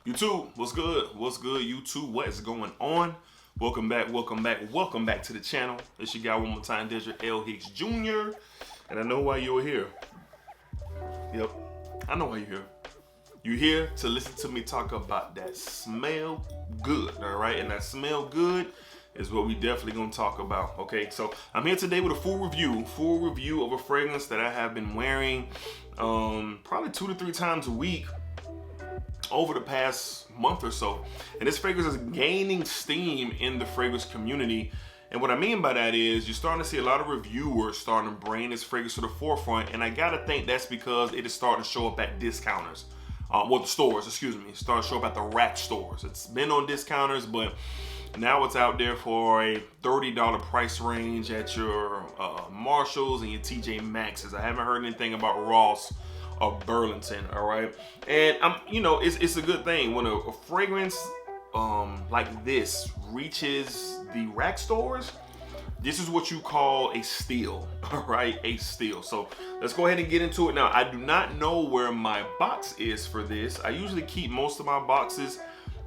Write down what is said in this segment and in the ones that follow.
YouTube, what's good? What's good, YouTube? What is going on? Welcome back to the channel. It's your guy one more time, Desert L. Hicks Jr. And I know why you're here. Yep, I know why you're here. You're here to listen to me talk about that smell good, all right? And that smell good is what we definitely gonna talk about, okay? So I'm here today with a full review of a fragrance that I have been wearing probably 2 to 3 times a week over the past month or so. And this fragrance is gaining steam in the fragrance community. And what I mean by that is you're starting to see a lot of reviewers starting to bring this fragrance to the forefront. And I gotta think that's because it is starting to show up at discounters. The stores, excuse me. It's starting to show up at the rack stores. It's been on discounters, but now it's out there for a $30 price range at your Marshalls and your TJ Maxx's. I haven't heard anything about Ross or Burlington, all right? And it's a good thing when a fragrance like this reaches the rack stores. This is what you call a steal, all right? A steal. So let's go ahead and get into it now. I do not know where my box is for this. I usually keep most of my boxes,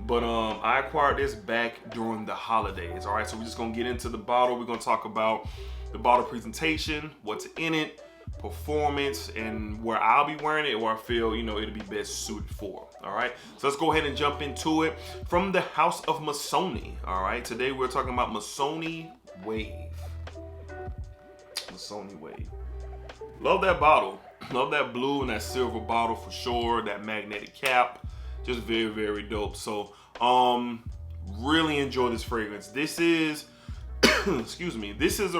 but I acquired this back during the holidays, all right? So we're just gonna get into the bottle. We're gonna talk about the bottle presentation, what's in it, performance, and where I'll be wearing it, or I feel it'll be best suited for. All right, so let's go ahead and jump into it. From the house of Missoni. All right, today we're talking about Missoni Wave. Missoni Wave. Love that bottle. Love that blue and that silver bottle for sure. That magnetic cap, just very, very dope. So really enjoy this fragrance. This is excuse me, this is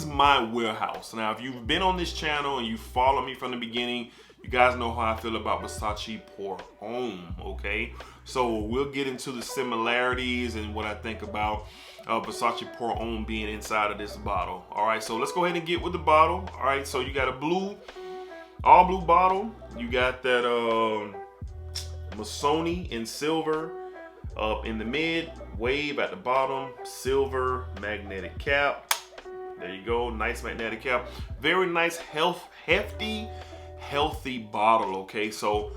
my wheelhouse. Now, if you've been on this channel and you follow me from the beginning, you guys know how I feel about Versace Pour Homme, okay? So we'll get into the similarities and what I think about Versace Pour Homme being inside of this bottle. All right, so let's go ahead and get with the bottle. All right, so you got a all blue bottle. You got that Missoni in silver up in the mid, wave at the bottom, silver magnetic cap. There you go, nice magnetic cap. Very nice, hefty bottle, okay? So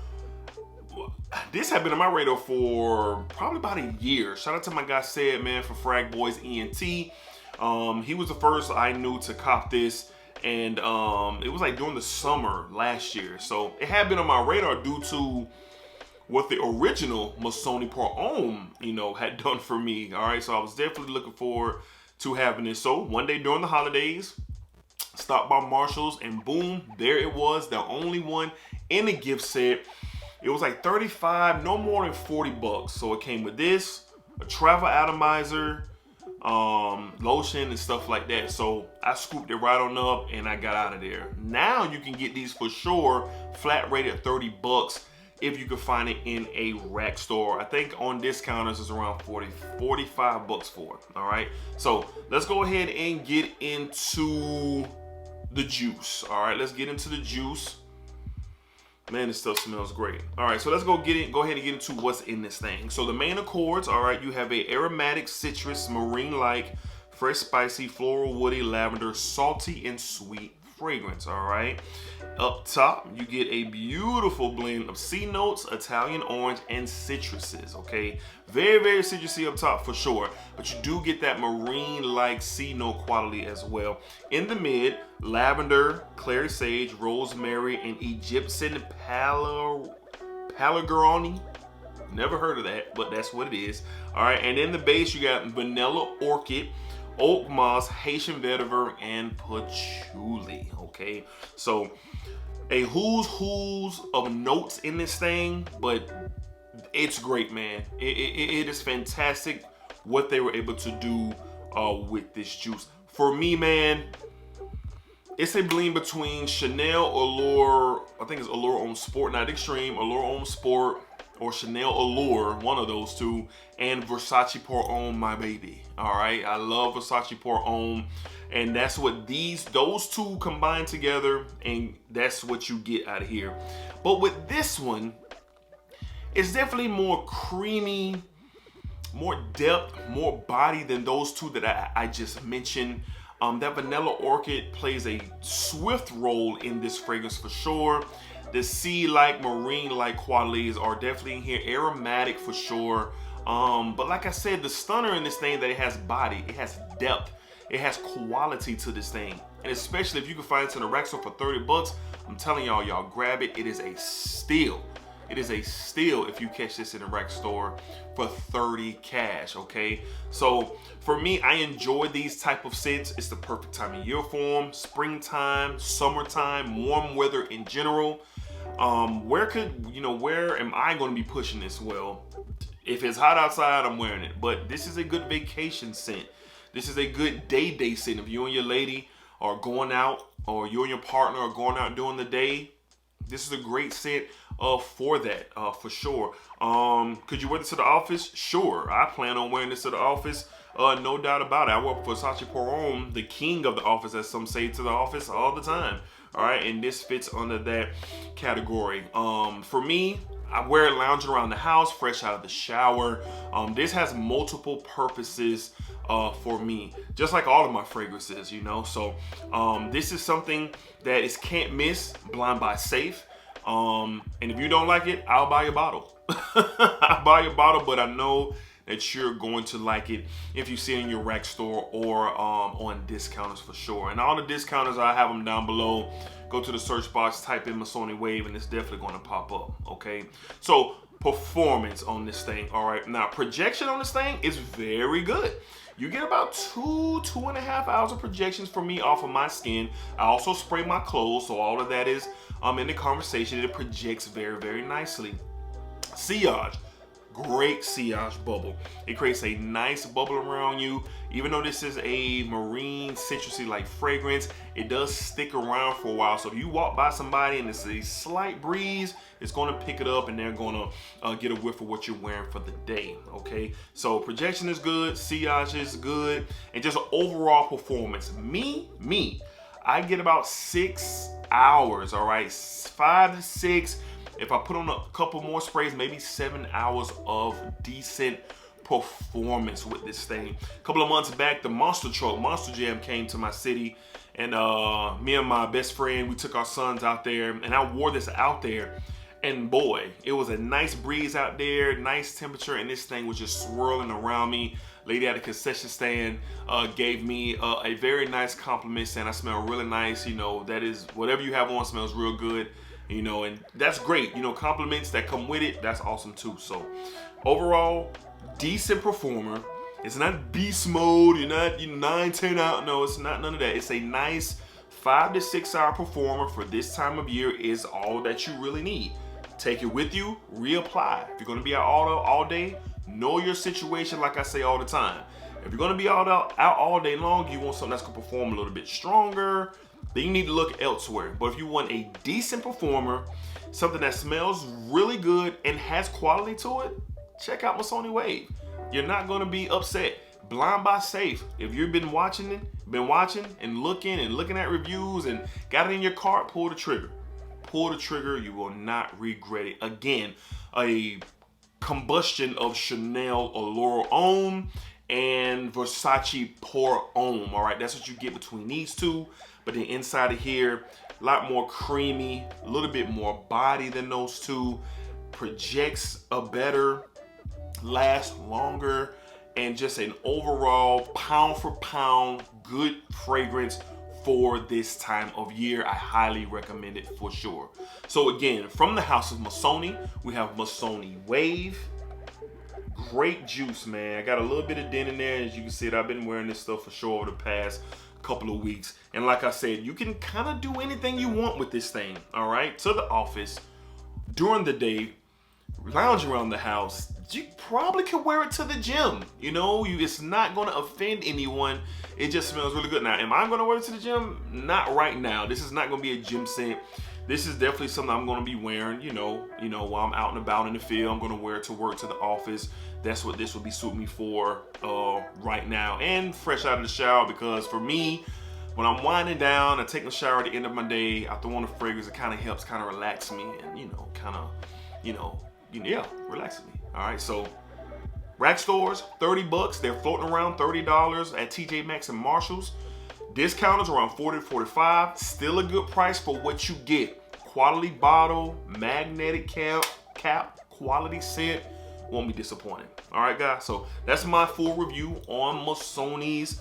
this had been on my radar for probably about a year. Shout out to my guy Said, man, from Frag Boys ENT. He was the first I knew to cop this, and it was like during the summer last year. So it had been on my radar due to what the original Missoni Pour Homme, had done for me, all right? So I was definitely looking forward to having this. So one day during the holidays, stopped by Marshalls, and boom, there it was, the only one in the gift set. It was like 35, no more than 40 bucks. So it came with this, a travel atomizer, lotion and stuff like that. So I scooped it right on up and I got out of there. Now you can get these for sure, flat rate at 30 bucks if you can find it in a rack store. I think on discounters is around 45 bucks for it, all right? So let's go ahead and get into the juice, all right? Let's get into the juice. Man, this stuff smells great. All right, so let's go ahead and get into what's in this thing. So the main accords, all right, you have a aromatic, citrus, marine-like, fresh, spicy, floral, woody, lavender, salty, and sweet fragrance, all right? Up top, you get a beautiful blend of C notes, Italian orange, and citruses, okay? Very, very citrusy up top for sure, but you do get that marine-like C note quality as well. In the mid, lavender, clary sage, rosemary, and Egyptian Pelargoni. Never heard of that, but that's what it is. All right, and in the base, you got vanilla orchid, oak moss, Haitian vetiver, and patchouli, okay? So a who's of notes in this thing, but it's great, man. It is fantastic what they were able to do with this juice. For me, man, it's a blend between Chanel Allure, I think it's Allure Homme Sport, not Extreme, Allure Homme Sport, or Chanel Allure, one of those two, and Versace Pour Homme, my baby. All right, I love Versace Pour Homme, and that's what those two combine together, and that's what you get out of here. But with this one, it's definitely more creamy, more depth, more body than those two that I just mentioned. That vanilla orchid plays a swift role in this fragrance for sure. The sea-like, marine-like qualities are definitely in here. Aromatic for sure. But like I said, the stunner in this thing that it has body, it has depth, it has quality to this thing. And especially if you can find it in a rack store for 30 bucks, I'm telling y'all grab it. It is a steal. It is a steal if you catch this in a rack store for 30 cash, okay? So for me, I enjoy these type of scents. It's the perfect time of year for them. Springtime, summertime, warm weather in general. Where am I gonna be pushing this? Well, if it's hot outside, I'm wearing it. But this is a good vacation scent. This is a good day scent. If you and your lady are going out, or you and your partner are going out during the day, this is a great scent for that, for sure. Could you wear this to the office? Sure. I plan on wearing this to the office. No doubt about it. I work for Sachi Peron, the king of the office, as some say, to the office all the time. All right, and this fits under that category. For me, I wear it lounging around the house, fresh out of the shower. This has multiple purposes for me, just like all of my fragrances, you know. So this is something that is can't miss, Blind Buy safe. And if you don't like it, I'll buy your bottle. I'll buy your bottle, but I know that you're going to like it if you see it in your rack store or on discounters for sure. And all the discounters, I have them down below. Go to the search box, type in Missoni Wave, and it's definitely going to pop up, okay? So performance on this thing, all right? Now, projection on this thing is very good. You get about 2.5 hours of projections from me off of my skin. I also spray my clothes, so all of that is in the conversation. It projects very, very nicely. Sillage. Great sillage bubble. It creates a nice bubble around you. Even though this is a marine citrusy like fragrance, it does stick around for a while. So if you walk by somebody and it's a slight breeze, it's going to pick it up and they're going to get a whiff of what you're wearing for the day. Okay, so projection is good, sillage is good, and just overall performance. I get about 6 hours. All right, 5 to 6. If I put on a couple more sprays, maybe 7 hours of decent performance with this thing. A couple of months back, the Monster Jam came to my city, and me and my best friend, we took our sons out there, and I wore this out there, and boy, it was a nice breeze out there, nice temperature, and this thing was just swirling around me. Lady at the concession stand gave me a very nice compliment, saying I smell really nice. You know, that is, whatever you have on smells real good. You know, and that's great. You know, compliments that come with it, that's awesome too. So overall, decent performer. It's not beast mode. You're not 9, 10 out. No, it's not none of that. It's a nice 5 to 6 hour performer for this time of year is all that you really need. Take it with you, reapply. If you're going to be out all day, know your situation, like I say all the time. If you're going to be out all day long, you want something that's going to perform a little bit stronger, then you need to look elsewhere. But if you want a decent performer, something that smells really good and has quality to it, check out Missoni Wave. You're not going to be upset. Blind Buy safe. If you've been watching and looking at reviews and got it in your cart, pull the trigger. Pull the trigger. You will not regret it. Again, a combustion of Chanel Allure Homme and Versace Pour Homme. All right, that's what you get between these two. But then inside of here, a lot more creamy, a little bit more body than those two. Projects a better, lasts longer, and just an overall pound for pound good fragrance for this time of year. I highly recommend it for sure. So again, from the house of Missoni, we have Missoni Wave. Great juice, man. I got a little bit of dent in there. As you can see, I've been wearing this stuff for sure over the past couple of weeks. And like I said, you can kind of do anything you want with this thing, all right? To the office, during the day, lounge around the house. You probably could wear it to the gym. You know, it's not going to offend anyone. It just smells really good. Now, am I going to wear it to the gym? Not right now. This is not going to be a gym scent. This is definitely something I'm going to be wearing, you know, while I'm out and about in the field. I'm going to wear it to work, to the office. That's what this will be suiting me for right now. And fresh out of the shower, because for me, when I'm winding down, I take a shower at the end of my day, I throw on a fragrance, it kind of helps kind of relax me and, relaxing me. All right, so rack stores, 30 bucks. They're floating around $30 at TJ Maxx and Marshalls. Discounters around 40 to 45. Still a good price for what you get. quality bottle, magnetic cap, quality scent. Won't be disappointing. All right, guys. So that's my full review on Missoni's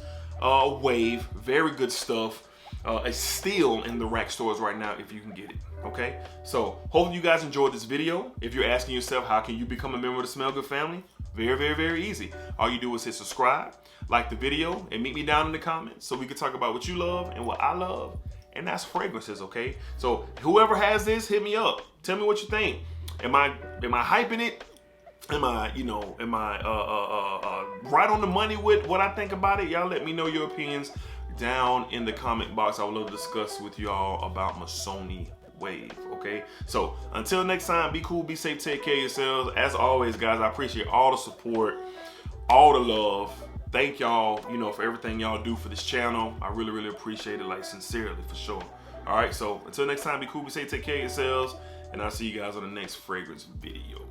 Wave. Very good stuff. It's still in the rack stores right now if you can get it. Okay. So hopefully you guys enjoyed this video. If you're asking yourself how can you become a member of the Smell Good family, very, very, very easy. All you do is hit subscribe, like the video, and meet me down in the comments so we can talk about what you love and what I love, and that's fragrances. Okay. So whoever has this, hit me up. Tell me what you think. Am I hyping it? Am I right on the money with what I think about it? Y'all let me know your opinions down in the comment box. I would love to discuss with y'all about Missoni Wave. Okay, so until next time, be cool, be safe, take care of yourselves. As always, guys, I appreciate all the support, all the love. Thank y'all, for everything y'all do for this channel. I really, really appreciate it, like sincerely, for sure. All right, so until next time, be cool, be safe, take care of yourselves, and I'll see you guys on the next fragrance video.